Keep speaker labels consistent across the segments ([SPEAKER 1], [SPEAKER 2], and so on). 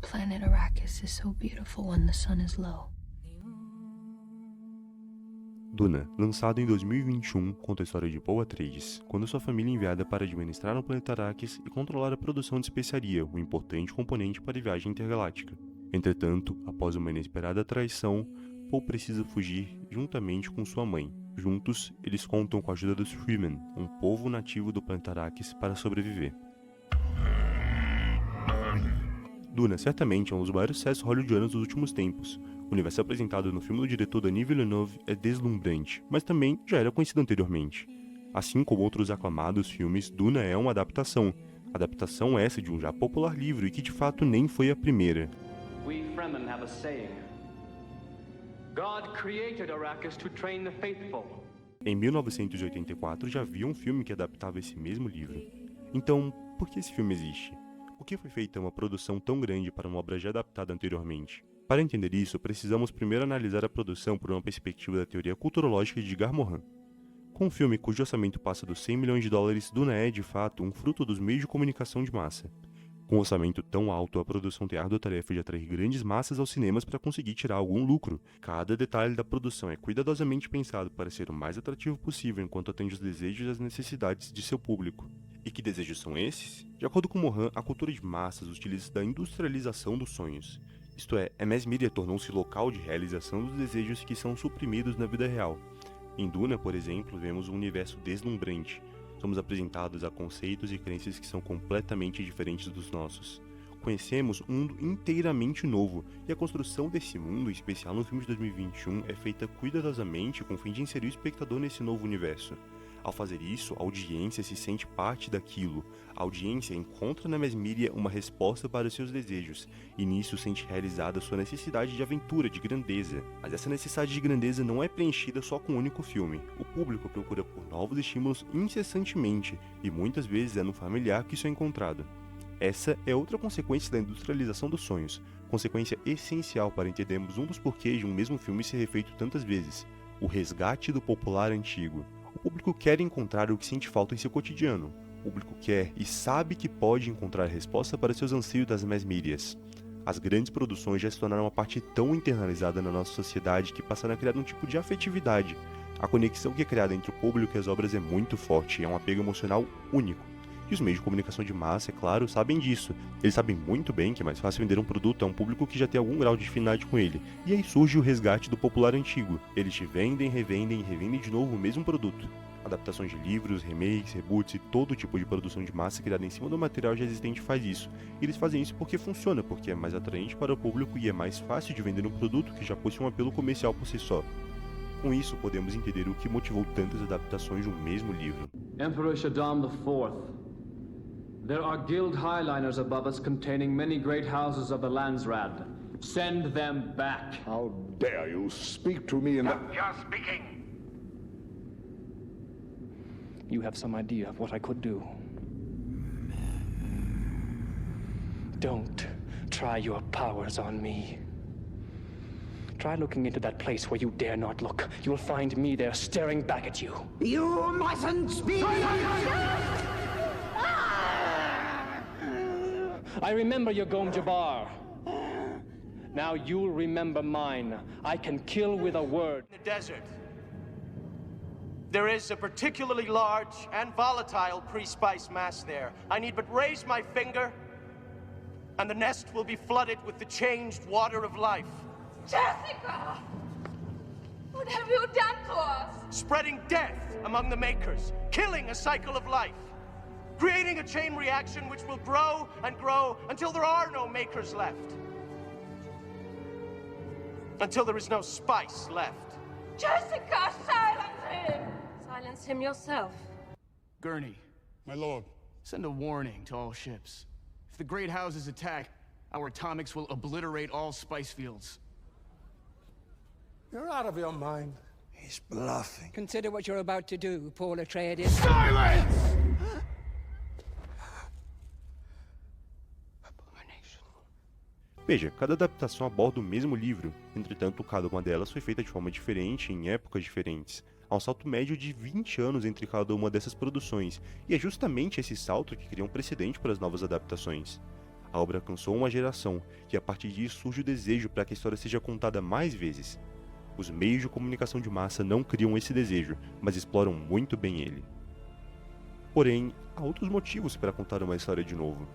[SPEAKER 1] planet Arrakis is so beautiful when the sun is low.
[SPEAKER 2] Duna, lançado em 2021, conta a história de Paul Atreides, quando sua família é enviada para administrar o planeta Arrakis e controlar a produção de especiaria, um importante componente para a viagem intergaláctica. Entretanto, após uma inesperada traição, Paul precisa fugir juntamente com sua mãe. Juntos, eles contam com a ajuda dos Fremen, um povo nativo do planeta Arrakis, para sobreviver. Duna certamente é um dos maiores sucessos hollywoodianos dos últimos tempos. O universo apresentado no filme do diretor Denis Villeneuve é deslumbrante, mas também já era conhecido anteriormente. Assim como outros aclamados filmes, Duna é uma adaptação. Adaptação essa de um já popular livro e que de fato nem foi a primeira.
[SPEAKER 3] We Fremen have a saying. God created Arrakis to train the faithful.
[SPEAKER 2] Em 1984 já havia um filme que adaptava esse mesmo livro. Então, por que esse filme existe? Por que foi feita uma produção tão grande para uma obra já adaptada anteriormente? Para entender isso, precisamos primeiro analisar a produção por uma perspectiva da teoria culturológica de Edgar Morin. Com um filme cujo orçamento passa dos 100 milhões de dólares, Duna é, de fato, um fruto dos meios de comunicação de massa. Com um orçamento tão alto, a produção tem a árdua tarefa de atrair grandes massas aos cinemas para conseguir tirar algum lucro. Cada detalhe da produção é cuidadosamente pensado para ser o mais atrativo possível enquanto atende os desejos e as necessidades de seu público. E que desejos são esses? De acordo com Morin, a cultura de massas utiliza da industrialização dos sonhos. Isto é, a mass media tornou-se local de realização dos desejos que são suprimidos na vida real. Em Duna, por exemplo, vemos um universo deslumbrante. Somos apresentados a conceitos e crenças que são completamente diferentes dos nossos. Conhecemos um mundo inteiramente novo, e a construção desse mundo, em especial no filme de 2021, é feita cuidadosamente com o fim de inserir o espectador nesse novo universo. Ao fazer isso, a audiência se sente parte daquilo. A audiência encontra na mass media uma resposta para os seus desejos, e nisso sente realizada sua necessidade de aventura, de grandeza. Mas essa necessidade de grandeza não é preenchida só com um único filme. O público procura por novos estímulos incessantemente, e muitas vezes é no familiar que isso é encontrado. Essa é outra consequência da industrialização dos sonhos, consequência essencial para entendermos um dos porquês de um mesmo filme ser refeito tantas vezes: o resgate do popular antigo. O público quer encontrar o que sente falta em seu cotidiano. O público quer e sabe que pode encontrar resposta para seus anseios das mass medias. As grandes produções já se tornaram uma parte tão internalizada na nossa sociedade que passaram a criar um tipo de afetividade. A conexão que é criada entre o público e as obras é muito forte, é um apego emocional único. E os meios de comunicação de massa, é claro, sabem disso. Eles sabem muito bem que é mais fácil vender um produto a um público que já tem algum grau de afinidade com ele. E aí surge o resgate do popular antigo. Eles te vendem, revendem e revendem de novo o mesmo produto. Adaptações de livros, remakes, reboots e todo tipo de produção de massa criada em cima do material já existente faz isso. E eles fazem isso porque funciona, porque é mais atraente para o público e é mais fácil de vender um produto que já possui um apelo comercial por si só. Com isso, podemos entender o que motivou tantas adaptações de um mesmo livro.
[SPEAKER 3] Emperor Shaddam IV. There are guild highliners above us containing many great houses of the Landsrad. Send them back.
[SPEAKER 4] How dare you speak to me in that...
[SPEAKER 5] You're speaking.
[SPEAKER 6] You have some idea of what I could do. Don't try your powers on me. Try looking into that place where you dare not look. You will find me there staring back at you.
[SPEAKER 5] You mustn't speak.
[SPEAKER 6] I remember your Gom Jabbar. Now you'll remember mine. I can kill with a word.
[SPEAKER 7] In the desert, there is a particularly large and volatile pre-spice mass there. I need but raise my finger, and the nest will be flooded with the changed water of life.
[SPEAKER 8] Jessica! What have you done to us?
[SPEAKER 7] Spreading death among the makers, killing a cycle of life, creating a chain reaction which will grow and grow until there are no makers left. Until there is no spice left.
[SPEAKER 8] Jessica, silence him! Silence him yourself.
[SPEAKER 9] Gurney.
[SPEAKER 4] My lord.
[SPEAKER 9] Send a warning to all ships. If the Great Houses attack, our atomics will obliterate all spice fields.
[SPEAKER 4] You're out of your mind. He's bluffing.
[SPEAKER 10] Consider what you're about to do, Paul Atreides.
[SPEAKER 4] Silence!
[SPEAKER 2] Veja, cada adaptação aborda o mesmo livro, entretanto cada uma delas foi feita de forma diferente em épocas diferentes. Há um salto médio de 20 anos entre cada uma dessas produções, e é justamente esse salto que cria um precedente para as novas adaptações. A obra alcançou uma geração, e a partir disso surge o desejo para que a história seja contada mais vezes. Os meios de comunicação de massa não criam esse desejo, mas exploram muito bem ele. Porém, há outros motivos para contar uma história de novo.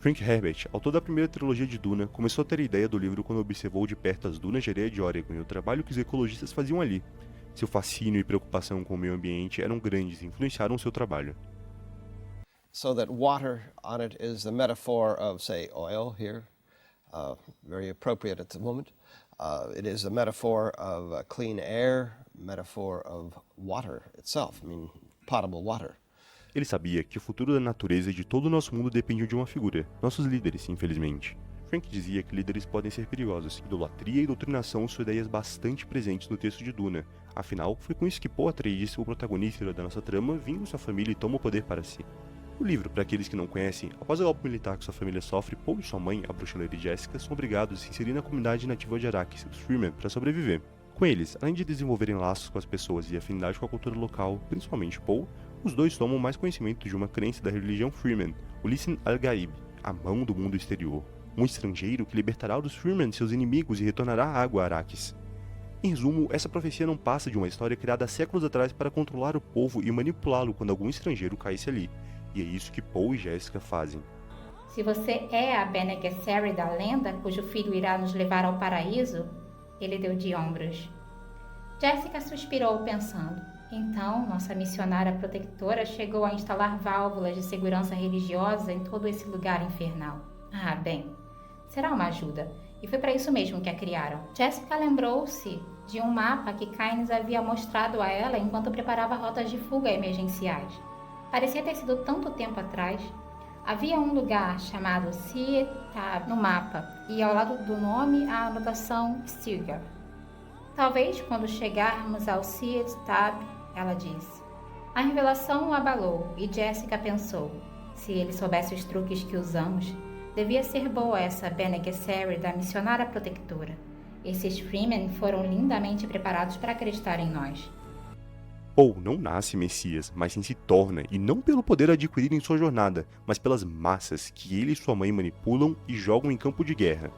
[SPEAKER 2] Frank Herbert, autor da primeira trilogia de Duna, começou a ter a ideia do livro quando observou de perto as dunas de areia de Oregon e o trabalho que os ecologistas faziam ali. Seu fascínio e preocupação com o meio ambiente eram grandes e influenciaram seu trabalho.
[SPEAKER 11] So that water on it is the metaphor of, say, oil here, very appropriate at the moment. It is the metaphor of clean air, metaphor of water itself, potable water.
[SPEAKER 2] Ele sabia que o futuro da natureza e de todo o nosso mundo depende de uma figura, nossos líderes, infelizmente. Frank dizia que líderes podem ser perigosos. Idolatria e doutrinação são ideias bastante presentes no texto de Duna. Afinal, foi com isso que Paul Atreides, o protagonista da nossa trama, vinga sua família e toma o poder para si. O livro, para aqueles que não conhecem, após o golpe militar que sua família sofre, Paul e sua mãe, a bruxa Lady Jessica, são obrigados a se inserir na comunidade nativa de Arrakis, os Freemen, para sobreviver. Com eles, além de desenvolverem laços com as pessoas e afinidade com a cultura local, principalmente Paul, os dois tomam mais conhecimento de uma crença da religião Freeman, o Lisan al-Gaib, a mão do mundo exterior, um estrangeiro que libertará dos Freeman seus inimigos e retornará a água a Arrakis. Em resumo, essa profecia não passa de uma história criada há séculos atrás para controlar o povo e manipulá-lo quando algum estrangeiro caísse ali, e é isso que Paul e Jessica fazem.
[SPEAKER 12] Se você é a Bene Gesserit da lenda, cujo filho irá nos levar ao paraíso, ele deu de ombros. Jessica suspirou pensando. Então, nossa missionária protetora chegou a instalar válvulas de segurança religiosa em todo esse lugar infernal. Ah, bem, será uma ajuda. E foi para isso mesmo que a criaram. Jessica lembrou-se de um mapa que Kynes havia mostrado a ela enquanto preparava rotas de fuga emergenciais. Parecia ter sido tanto tempo atrás. Havia um lugar chamado Seat Tab no mapa, e ao lado do nome a anotação Stilgar. Talvez quando chegarmos ao Seat Tab, ela disse. A revelação o abalou e Jessica pensou, se ele soubesse os truques que usamos, devia ser boa essa Bene Gesserit da missionária protetora. Esses Freemen foram lindamente preparados para acreditar em nós.
[SPEAKER 2] Paul não nasce Messias, mas sim se torna, e não pelo poder adquirido em sua jornada, mas pelas massas que ele e sua mãe manipulam e jogam em campo de guerra.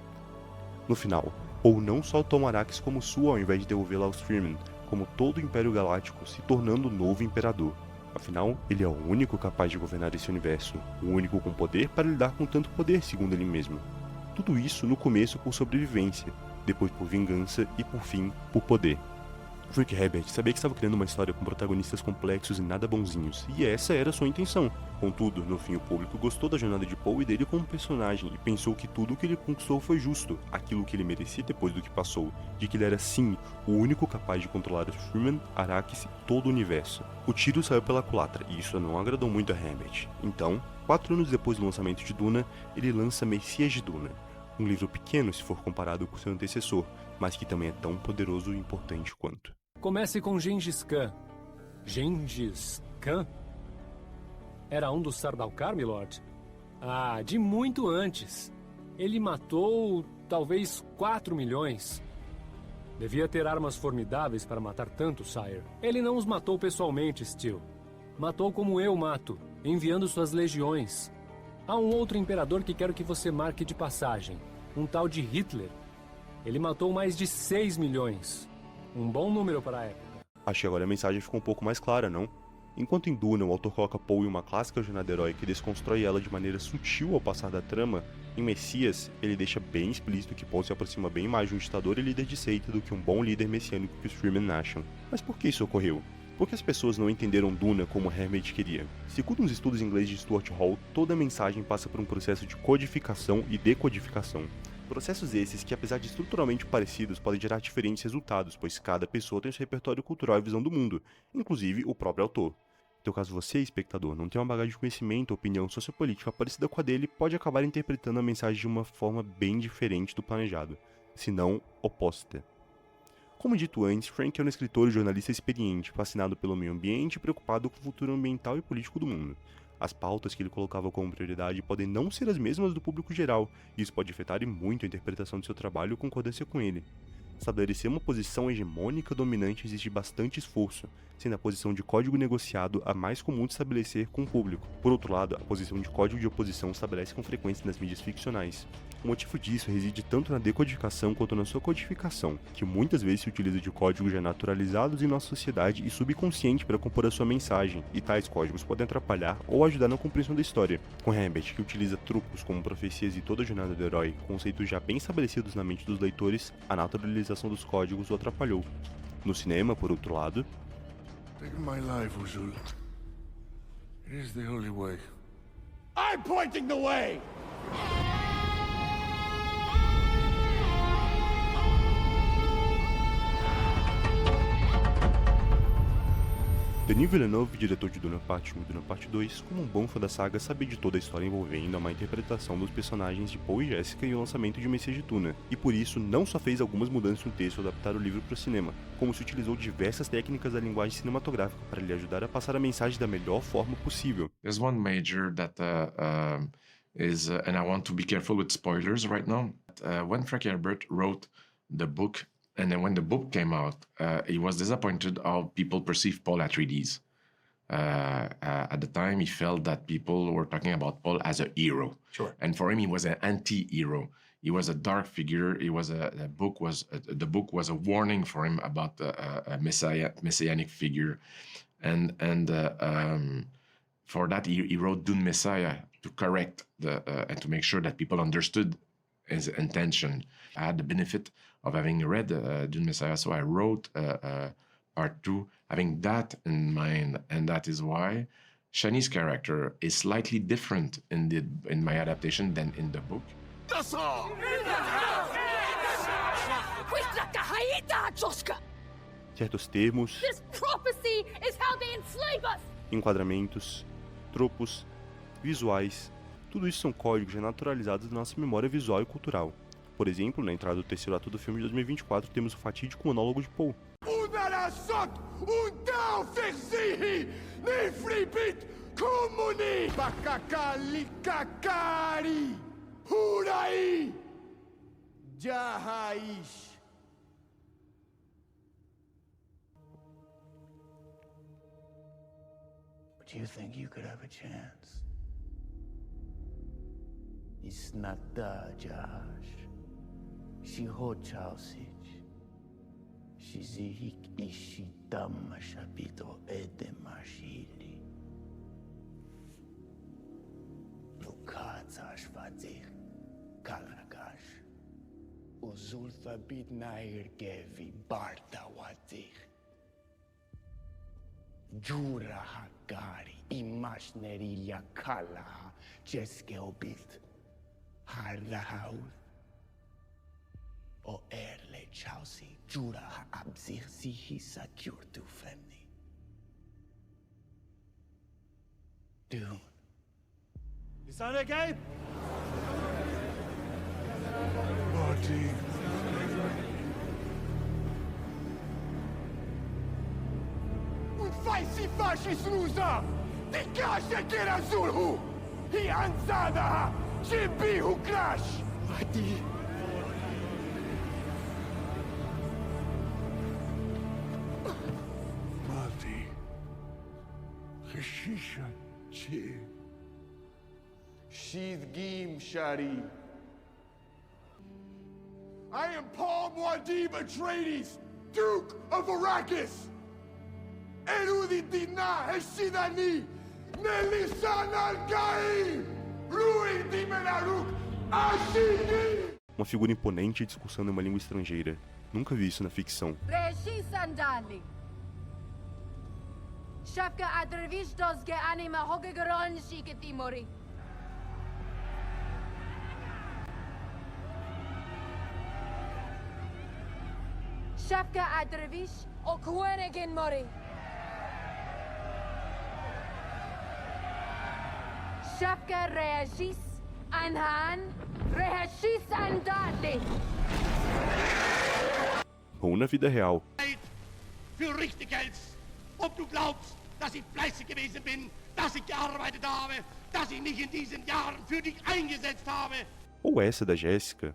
[SPEAKER 2] No final, Paul não só toma Arrakis como sua ao invés de devolvê-la aos Freemen, como todo o Império Galáctico, se tornando o novo Imperador. Afinal, ele é o único capaz de governar esse universo, o único com poder para lidar com tanto poder, segundo ele mesmo. Tudo isso no começo por sobrevivência, depois por vingança e por fim, por poder. Frank Herbert sabia que estava criando uma história com protagonistas complexos e nada bonzinhos, e essa era sua intenção. Contudo, no fim o público gostou da jornada de Paul e dele como personagem, e pensou que tudo o que ele conquistou foi justo, aquilo que ele merecia depois do que passou, de que ele era sim, o único capaz de controlar os Freemen, Arrakis e todo o universo. O tiro saiu pela culatra, e isso não agradou muito a Herbert. Então, 4 anos depois do lançamento de Duna, ele lança Messias de Duna. Um livro pequeno se for comparado com seu antecessor, mas que também é tão poderoso e importante quanto.
[SPEAKER 13] Comece com Gengis Khan. Gengis Khan? Era um dos Sardaukar, milord? Ah, de muito antes. Ele matou, talvez, 4 milhões. Devia ter armas formidáveis para matar tanto, Sire. Ele não os matou pessoalmente, Steel. Matou como eu mato, enviando suas legiões. Há um outro imperador que quero que você marque de passagem. Um tal de Hitler. Ele matou mais de 6 milhões. Um bom número para a época.
[SPEAKER 2] Acho que agora a mensagem ficou um pouco mais clara, não? Enquanto em Duna o autor coloca Paul em uma clássica jornada heróica e desconstrói ela de maneira sutil ao passar da trama, em Messias ele deixa bem explícito que Paul se aproxima bem mais de um ditador e líder de seita do que um bom líder messiânico que os Freemen acham. Mas por que isso ocorreu? Porque as pessoas não entenderam Duna como Herbert queria. Segundo os estudos em inglês de Stuart Hall, toda mensagem passa por um processo de codificação e decodificação. Processos esses que, apesar de estruturalmente parecidos, podem gerar diferentes resultados, pois cada pessoa tem seu repertório cultural e visão do mundo, inclusive o próprio autor. Então, caso você, espectador, não tenha uma bagagem de conhecimento ou opinião sociopolítica parecida com a dele, pode acabar interpretando a mensagem de uma forma bem diferente do planejado, se não oposta. Como dito antes, Frank é um escritor e jornalista experiente, fascinado pelo meio ambiente e preocupado com o futuro ambiental e político do mundo. As pautas que ele colocava como prioridade podem não ser as mesmas do público geral, e isso pode afetar muito a interpretação de seu trabalho ou concordância com ele. Estabelecer uma posição hegemônica dominante exige bastante esforço, sendo a posição de código negociado a mais comum de estabelecer com o público. Por outro lado, a posição de código de oposição estabelece com frequência nas mídias ficcionais. O motivo disso reside tanto na decodificação quanto na sua codificação, que muitas vezes se utiliza de códigos já naturalizados em nossa sociedade e subconsciente para compor a sua mensagem, e tais códigos podem atrapalhar ou ajudar na compreensão da história. Com Herbert, que utiliza trucos como profecias e toda a jornada do herói, conceitos já bem estabelecidos na mente dos leitores, a naturalização dos códigos o atrapalhou. No cinema, por outro lado,
[SPEAKER 4] Take my life, Usul. It is the only way. I'm pointing the way!
[SPEAKER 2] Denis Villeneuve, diretor de Duna Parte 1 e Duna Parte 2, como um bom fã da saga, sabia de toda a história envolvendo a má interpretação dos personagens de Paul e Jessica e o lançamento de Messias de Duna, e por isso não só fez algumas mudanças no texto ao adaptar o livro para o cinema, como se utilizou diversas técnicas da linguagem cinematográfica para lhe ajudar a passar a mensagem da melhor forma possível.
[SPEAKER 14] There's one major that is, and I want to be careful with spoilers right now. When Frank Herbert wrote the book, and then when the book came out, he was disappointed how people perceived Paul Atreides. At the time, he felt that people were talking about Paul as a hero.
[SPEAKER 15] Sure.
[SPEAKER 14] And for him, he was an anti-hero. He was a dark figure. He was the book was a warning for him about a messianic figure, and for that he wrote Dune Messiah to correct and to make sure that people understood his intention. I had the benefit of having read Dune Messiah, so I wrote part 2 having that in mind, and that is why Shani's character is slightly different in my adaptation than in the book.
[SPEAKER 2] Certos termos,
[SPEAKER 8] This prophecy is how they enslave us.
[SPEAKER 2] enquadramentos, tropos, visuais, tudo isso são códigos já naturalizados da nossa memória visual e cultural. Por exemplo, na entrada do terceiro ato do filme de 2024, temos o fatídico monólogo de Paul.
[SPEAKER 15] But you think you could have a chance? It's not the Josh. She hochausit. Shizihik ishitama shapito edemashili. Lukatsash vadzir kalagash. Uzulfa bit nair gevi barta wadzir. Jura hagari imashneriya kala jeske obit. Hardahaud. O erle chausi jura ha abzir sihi secure to femni. Dune.
[SPEAKER 4] Is that again? Marty. Und faisi fashi snuza! Di kasha kera zulhu! Hi anzadaha! Jibihu crash! Marty. Marty. Geshisha chi.
[SPEAKER 15] Shidgim Shari. I am Paul Muad'Dib Atreides, Duke of Arrakis. Erudit Dina Heshidani, Nelisan Al-Gaim, Ruin Dimenaruk, Ashidi.
[SPEAKER 2] Uma figura imponente discursando em uma língua estrangeira. Nunca vi isso na ficção.
[SPEAKER 8] Reshi Sandali. Shafka Adrevish dozge anima hogegeron shiketimori. Shafka Adrevish okwenegin mori. Shafka reagis anhan reagis andali.
[SPEAKER 2] Ou na vida real.
[SPEAKER 16] Für richtig hältst. Ob du glaubst, dass ich fleißig gewesen bin, dass ich gearbeitet habe, dass ich mich in diesen Jahren für dich eingesetzt habe.
[SPEAKER 2] Ou essa da Jéssica.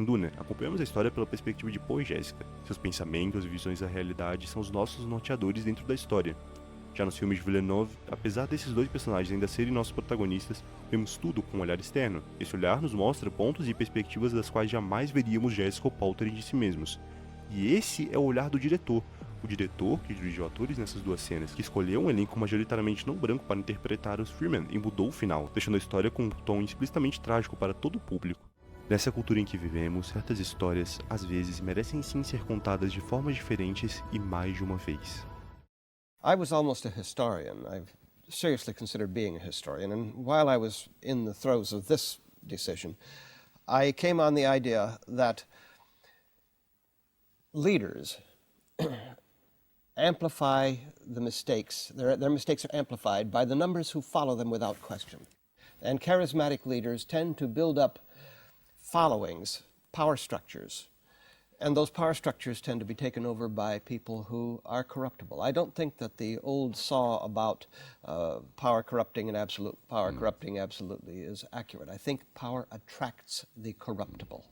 [SPEAKER 2] Duna, acompanhamos a história pela perspectiva de Poe e Jessica. Seus pensamentos e visões da realidade são os nossos norteadores dentro da história. Já nos filmes de Villeneuve, apesar desses dois personagens ainda serem nossos protagonistas, vemos tudo com um olhar externo. Esse olhar nos mostra pontos e perspectivas das quais jamais veríamos Jessica ou Paul terem de si mesmos. E esse é o olhar do diretor. O diretor que dirigiu atores nessas duas cenas, que escolheu um elenco majoritariamente não branco para interpretar os Freeman e mudou o final, deixando a história com um tom explicitamente trágico para todo o público. Nessa cultura em que vivemos, certas histórias, às vezes, merecem sim ser contadas de formas diferentes e mais de uma vez.
[SPEAKER 11] I was almost a historian. I've seriously considered being a historian, and while I was in the throes of this decision, I came on the idea that leaders amplify the mistakes. Their mistakes are amplified by the numbers who follow them without question. And charismatic leaders tend to build up followings, power structures, and those power structures tend to be taken over by people who are corruptible. I don't think that the old saw about power corrupting and absolute power corrupting absolutely is accurate. I think power attracts the corruptible.